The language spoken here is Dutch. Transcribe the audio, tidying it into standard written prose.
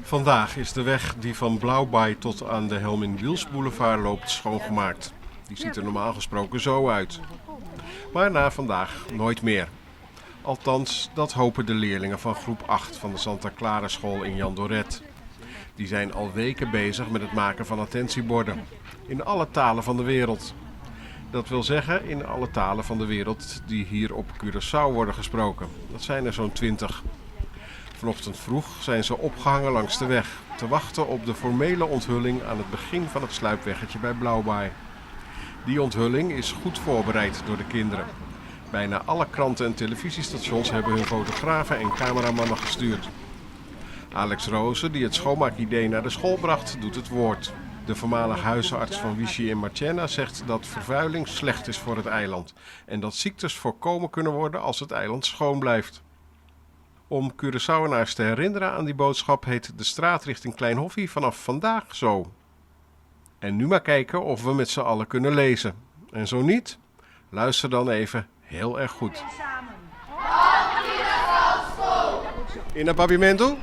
Vandaag is de weg die van Blauwbaai tot aan de Helmin Wiels Boulevard loopt schoongemaakt. Die ziet er normaal gesproken zo uit. Maar na vandaag nooit meer. Althans, dat hopen de leerlingen van groep 8 van de Santa Clara school in Jan Doret. Die zijn al weken bezig met het maken van attentieborden. In alle talen van de wereld. Dat wil zeggen in alle talen van de wereld die hier op Curaçao worden gesproken. Dat zijn er zo'n 20. Vanochtend vroeg zijn ze opgehangen langs de weg, te wachten op de formele onthulling aan het begin van het sluipweggetje bij Blauwbaai. Die onthulling is goed voorbereid door de kinderen. Bijna alle kranten en televisiestations hebben hun fotografen en cameramannen gestuurd. Alex Rozen, die het schoonmaakidee naar de school bracht, doet het woord. De voormalig huisarts van Vichy in Marchena zegt dat vervuiling slecht is voor het eiland en dat ziektes voorkomen kunnen worden als het eiland schoon blijft. Om Curaçaoënaars te herinneren aan die boodschap heet de straat richting Klein Hoffie vanaf vandaag zo. En nu maar kijken of we met z'n allen kunnen lezen. En zo niet, luister dan even heel erg goed. In het pavimento?